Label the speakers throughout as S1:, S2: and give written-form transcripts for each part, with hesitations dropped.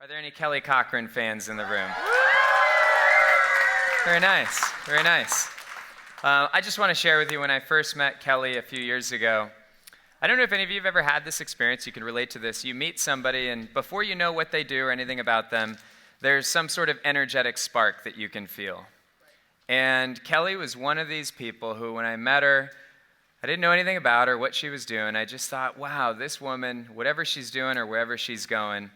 S1: Are there any Kelly Cochran fans in the room? Very nice, very nice. I just want to share with you when I first met Kelly a few years ago. I don't know if any of you have ever had this experience. You can relate to this. You meet somebody, and before you know what they do or anything about them, there's some sort of energetic spark that you can feel. And Kelly was one of these people who, when I met her, I didn't know anything about her, what she was doing. I just thought, wow, this woman, whatever she's doing or wherever she's going,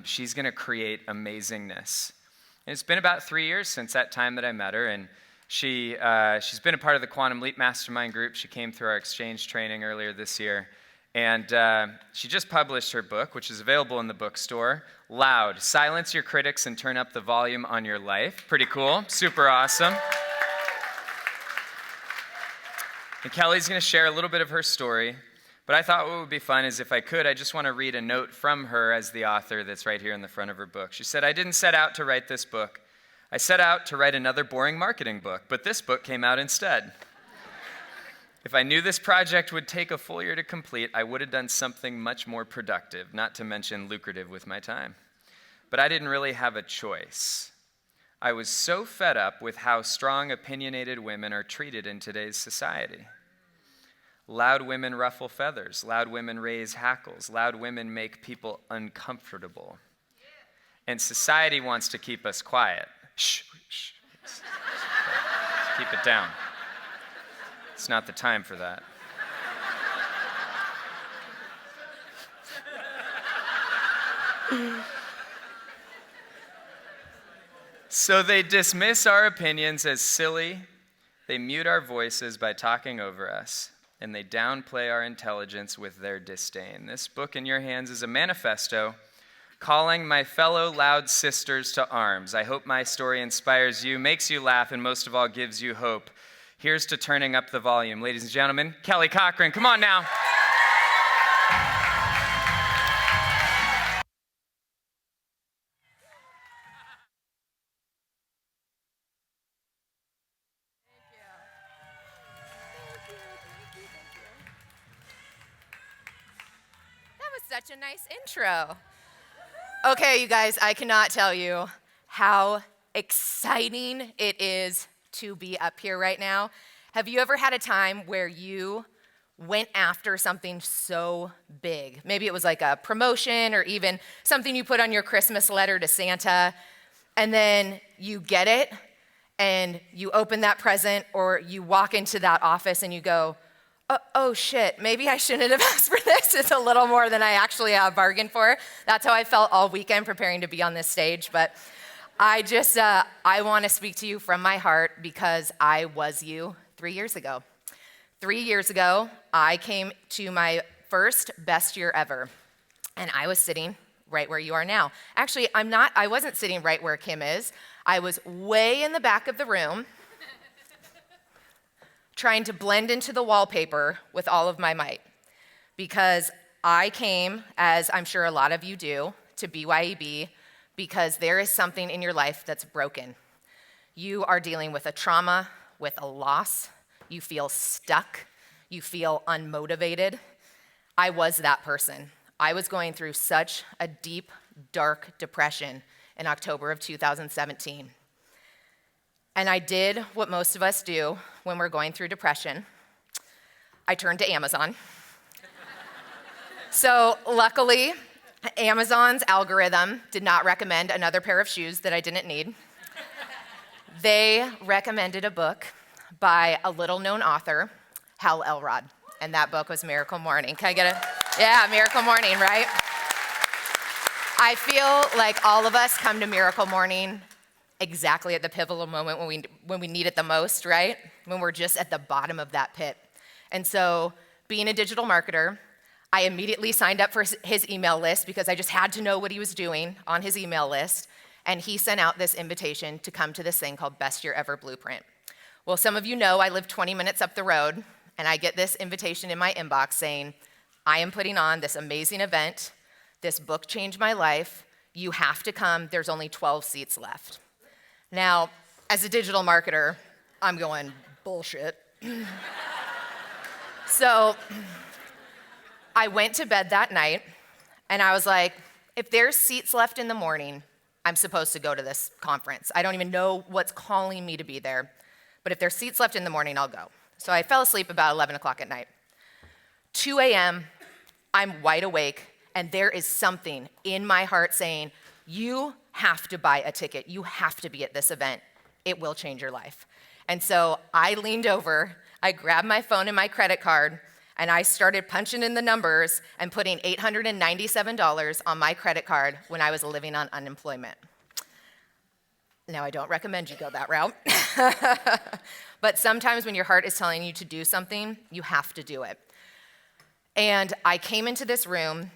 S1: she's going to create amazingness. And it's been about 3 years since that time that I met her, and she's been a part of the Quantum Leap Mastermind group. She came through our exchange training earlier this year, and she just published her book, which is available in the bookstore, Loud, Silence Your Critics and Turn Up the Volume on Your Life. Pretty cool, super awesome. And Kelly's going to share a little bit of her story, but I thought what would be fun is if I could, I just want to read a note from her as the author that's right here in the front of her book. She said, "I didn't set out to write this book. I set out to write another boring marketing book, but this book came out instead. If I knew this project would take a full year to complete, I would have done something much more productive, not to mention lucrative with my time. But I didn't really have a choice. I was so fed up with how strong, opinionated women are treated in today's society. Loud women ruffle feathers. Loud women raise hackles. Loud women make people uncomfortable. And society wants to keep us quiet. Shh, shh. Let's keep it down. It's not the time for that. So they dismiss our opinions as silly, they mute our voices by talking over us, and they downplay our intelligence with their disdain. This book in your hands is a manifesto calling my fellow loud sisters to arms. I hope my story inspires you, makes you laugh, and most of all gives you hope. Here's to turning up the volume. Ladies and gentlemen, Kelly Cochran, come on now.
S2: Such a nice intro. Okay, you guys, I cannot tell you how exciting it is to be up here right now. Have you ever had a time where you went after something so big? Maybe it was like a promotion or even something you put on your Christmas letter to Santa, and then you get it, and you open that present, or you walk into that office and you go, oh shit, maybe I shouldn't have asked for this. It's a little more than I actually bargained for. That's how I felt all weekend preparing to be on this stage. But I want to speak to you from my heart because I was you 3 years ago. 3 years ago, I came to my first best year ever, and I was sitting right where you are now. Actually, I wasn't sitting right where Kim is. I was way in the back of the room, trying to blend into the wallpaper with all of my might, because I came, as I'm sure a lot of you do, to BYEB because there is something in your life that's broken. You are dealing with a trauma, with a loss. You feel stuck. You feel unmotivated. I was that person. I was going through such a deep, dark depression in October of 2017. And I did what most of us do when we're going through depression. I turned to Amazon. So luckily, Amazon's algorithm did not recommend another pair of shoes that I didn't need. They recommended a book by a little-known author, Elrod, and that book was Miracle Morning. Can I get it? Yeah, Miracle Morning, right? I feel like all of us come to Miracle Morning exactly at the pivotal moment when we need it the most, right? When we're just at the bottom of that pit. And so, being a digital marketer, I immediately signed up for his email list because I just had to know what he was doing on his email list. And he sent out this invitation to come to this thing called Best Year Ever Blueprint. Well, some of you know I live 20 minutes up the road, and I get this invitation in my inbox saying, I am putting on this amazing event. This book changed my life. You have to come. There's only 12 seats left. Now, as a digital marketer, I'm going, bullshit. So I went to bed that night, and I was like, If there's seats left in the morning, I'm supposed to go to this conference. I don't even know what's calling me to be there. But if there's seats left in the morning, I'll go. So I fell asleep about 11 o'clock at night. 2 a.m., I'm wide awake, and there is something in my heart saying, you have to buy a ticket. You have to be at this event. It will change your life. And so I leaned over, I grabbed my phone and my credit card, and I started punching in the numbers and putting $897 on my credit card when I was living on unemployment. Now, I don't recommend you go that route. But sometimes when your heart is telling you to do something, you have to do it. And I came into this room,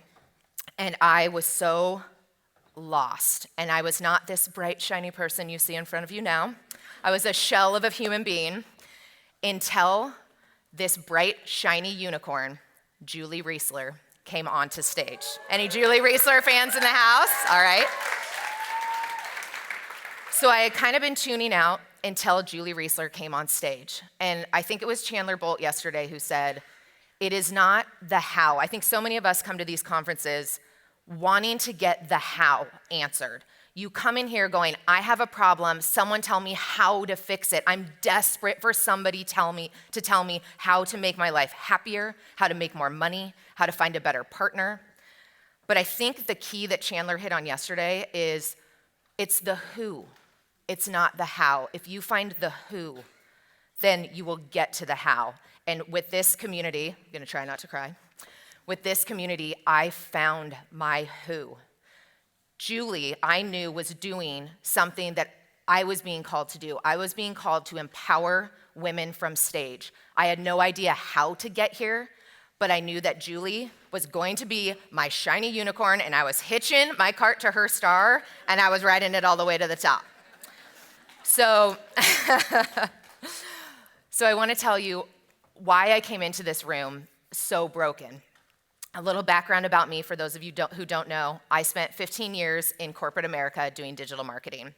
S2: and I was so lost. And I was not this bright, shiny person you see in front of you now. I was a shell of a human being until this bright, shiny unicorn, Julie Riesler, came onto stage. Any Julie Riesler fans in the house? All right. So I had kind of been tuning out until Julie Riesler came on stage. And I think it was Chandler Bolt yesterday who said, it is not the how. I think so many of us come to these conferences wanting to get the how answered. You come in here going, I have a problem, someone tell me how to fix it. I'm desperate for somebody to tell me how to make my life happier, how to make more money, how to find a better partner. But I think the key that Chandler hit on yesterday is it's the who. It's not the how. If you find the who, then you will get to the how. And with this community, I'm gonna try not to cry. With this community, I found my who. Julie, I knew, was doing something that I was being called to do. I was being called to empower women from stage. I had no idea how to get here, but I knew that Julie was going to be my shiny unicorn, and I was hitching my cart to her star, and I was riding it all the way to the top. So, so I want to tell you why I came into this room so broken. A little background about me for those of you who don't know. I spent 15 years in corporate America doing digital marketing.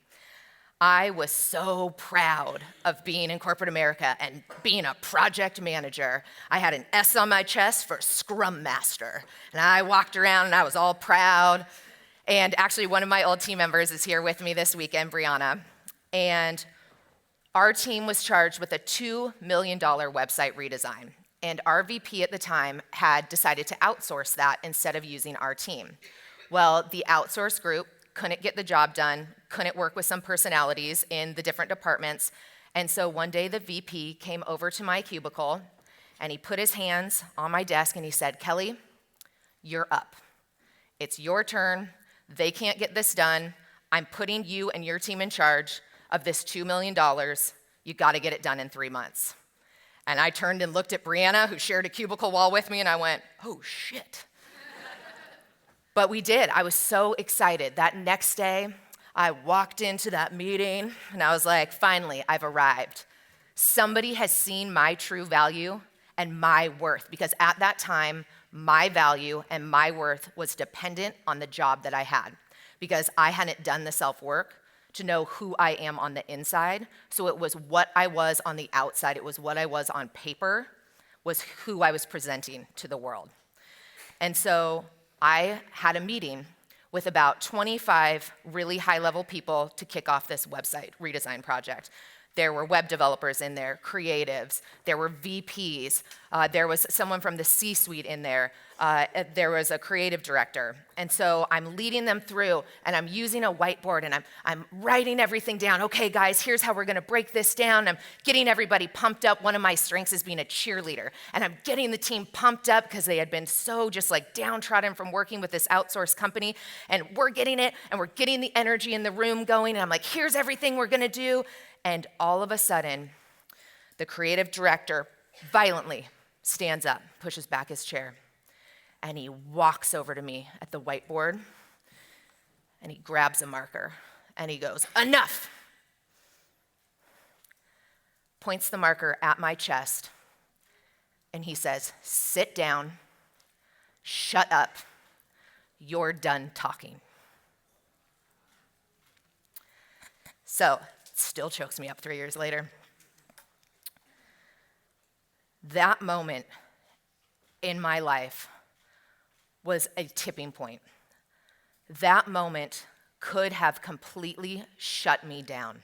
S2: I was so proud of being in corporate America and being a project manager. I had an S on my chest for Scrum Master. And I walked around and I was all proud. And actually, one of my old team members is here with me this weekend, Brianna. And our team was charged with a $2 million website redesign. And our VP at the time had decided to outsource that instead of using our team. Well, the outsource group couldn't get the job done, couldn't work with some personalities in the different departments. And so one day the VP came over to my cubicle and he put his hands on my desk and he said, Kelly, you're up. It's your turn. They can't get this done. I'm putting you and your team in charge of this $2 million. You gotta get it done in 3 months. And I turned and looked at Brianna, who shared a cubicle wall with me, and I went, oh, shit. But we did. I was so excited. That next day, I walked into that meeting, and I was like, finally, I've arrived. Somebody has seen my true value and my worth, because at that time, my value and my worth was dependent on the job that I had, because I hadn't done the self-work to know who I am on the inside. So it was what I was on the outside. It was what I was on paper, was who I was presenting to the world. And so I had a meeting with about 25 really high-level people to kick off this website redesign project. There were web developers in there, creatives, there were VPs, there was someone from the C-suite in there, there was a creative director. And so I'm leading them through, and I'm using a whiteboard, and I'm writing everything down. Okay, guys, here's how we're gonna break this down. I'm getting everybody pumped up. One of my strengths is being a cheerleader, and I'm getting the team pumped up because they had been so just like downtrodden from working with this outsourced company, and we're getting it, and we're getting the energy in the room going, and I'm like, here's everything we're gonna do. And all of a sudden, the creative director violently stands up, pushes back his chair, and he walks over to me at the whiteboard, and he grabs a marker, and he goes, enough! Points the marker at my chest, and he says, sit down, shut up, you're done talking. So, still chokes me up 3 years later. That moment in my life was a tipping point. That moment could have completely shut me down.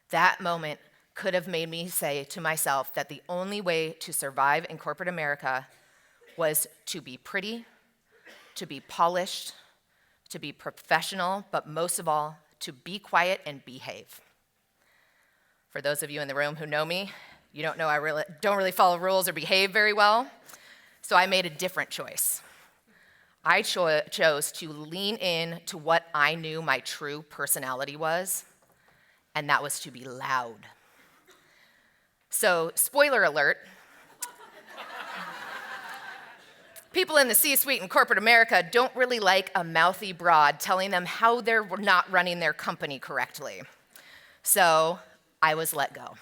S2: That moment could have made me say to myself that the only way to survive in corporate America was to be pretty, to be polished, to be professional, but most of all, to be quiet and behave. For those of you in the room who know me, you don't know I don't really follow rules or behave very well, so I made a different choice. I chose to lean in to what I knew my true personality was, and that was to be loud. So, spoiler alert, people in the C-suite in corporate America don't really like a mouthy broad telling them how they're not running their company correctly. So, I was let go.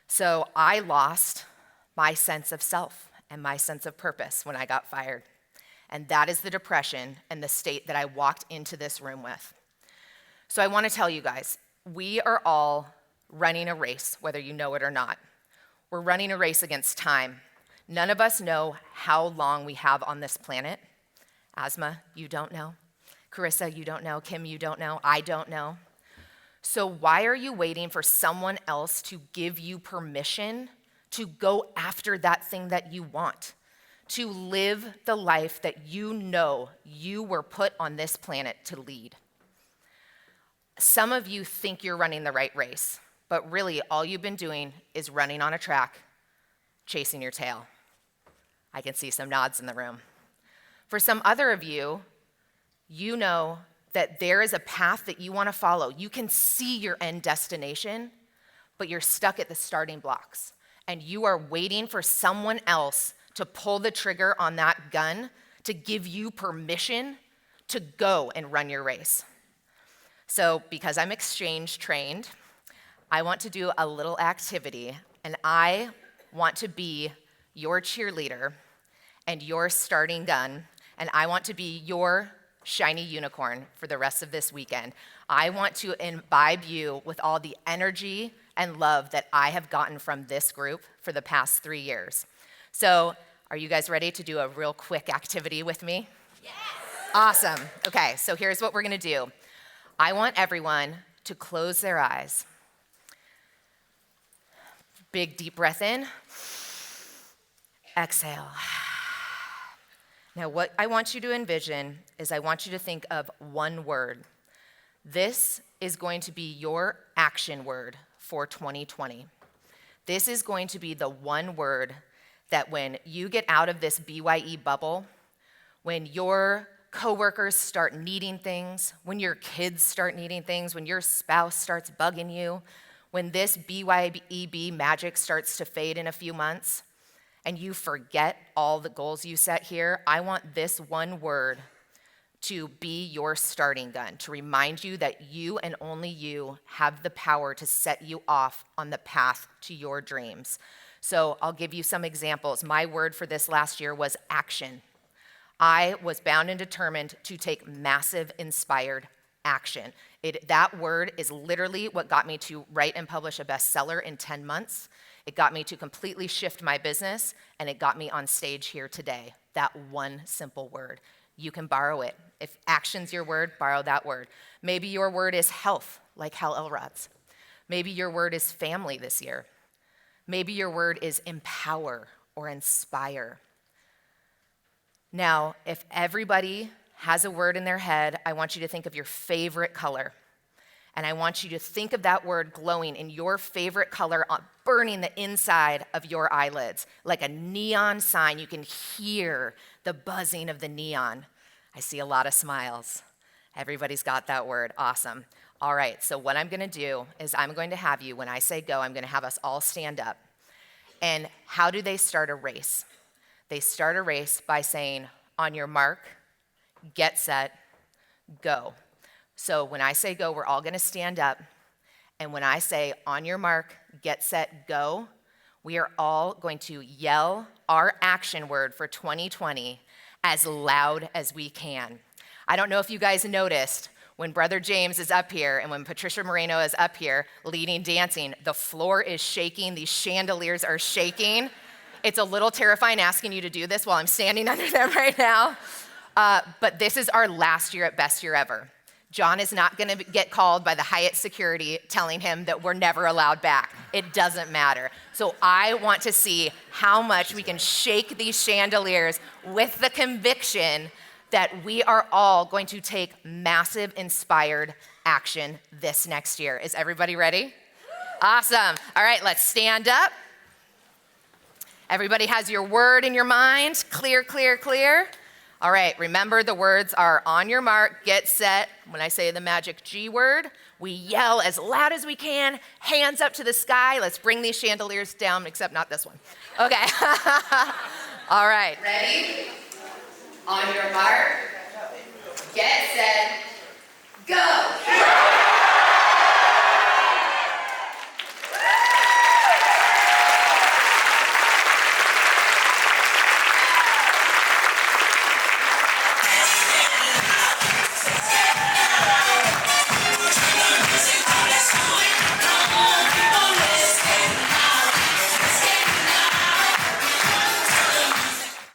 S2: So, I lost my sense of self and my sense of purpose when I got fired. And that is the depression and the state that I walked into this room with. So I want to tell you guys, we are all running a race, whether you know it or not. We're running a race against time. None of us know how long we have on this planet. Asma, you don't know. Carissa, you don't know. Kim, you don't know. I don't know. So why are you waiting for someone else to give you permission to go after that thing that you want? To live the life that you know you were put on this planet to lead. Some of you think you're running the right race, but really all you've been doing is running on a track, chasing your tail. I can see some nods in the room. For some other of you, you know that there is a path that you want to follow. You can see your end destination, but you're stuck at the starting blocks, and you are waiting for someone else to pull the trigger on that gun to give you permission to go and run your race. So because I'm exchange trained, I want to do a little activity, and I want to be your cheerleader and your starting gun, and I want to be your shiny unicorn for the rest of this weekend. I want to imbibe you with all the energy and love that I have gotten from this group for the past 3 years. So, are you guys ready to do a real quick activity with me? Yes! Awesome. Okay, so here's what we're gonna do. I want everyone to close their eyes. Big deep breath in. Exhale. Now, what I want you to envision is I want you to think of one word. This is going to be your action word for 2020. This is going to be the one word that when you get out of this BYE bubble, when your coworkers start needing things, when your kids start needing things, when your spouse starts bugging you, when this BYEB magic starts to fade in a few months, and you forget all the goals you set here, I want this one word to be your starting gun, to remind you that you and only you have the power to set you off on the path to your dreams. So I'll give you some examples. My word for this last year was action. I was bound and determined to take massive inspired action. That word is literally what got me to write and publish a bestseller in 10 months. It got me to completely shift my business, and it got me on stage here today. That one simple word. You can borrow it. If action's your word, borrow that word. Maybe your word is health, like Hal Elrod's. Maybe your word is family this year. Maybe your word is empower or inspire. Now, if everybody has a word in their head, I want you to think of your favorite color. And I want you to think of that word glowing in your favorite color, burning the inside of your eyelids. Like a neon sign, you can hear the buzzing of the neon. I see a lot of smiles. Everybody's got that word. Awesome. All right, so what I'm going to do is I'm going to have you, when I say go, I'm going to have us all stand up. And how do they start a race? They start a race by saying, on your mark, get set, go. So when I say go, we're all going to stand up. And when I say on your mark, get set, go, we are all going to yell our action word for 2020 as loud as we can. I don't know if you guys noticed, when Brother James is up here and when Patricia Moreno is up here leading dancing, the floor is shaking, these chandeliers are shaking. It's a little terrifying asking you to do this while I'm standing under them right now. But this is our last year at Best Year Ever. John is not gonna get called by the Hyatt security telling him that we're never allowed back. It doesn't matter. So I want to see how much we can shake these chandeliers with the conviction that we are all going to take massive inspired action this next year. Is everybody ready? Awesome. All right, let's stand up. Everybody has your word in your mind. Clear, clear, clear. All right, remember the words are on your mark, get set. When I say the magic G word, we yell as loud as we can, hands up to the sky. Let's bring these chandeliers down, except not this one. Okay. All right, ready? On your mark,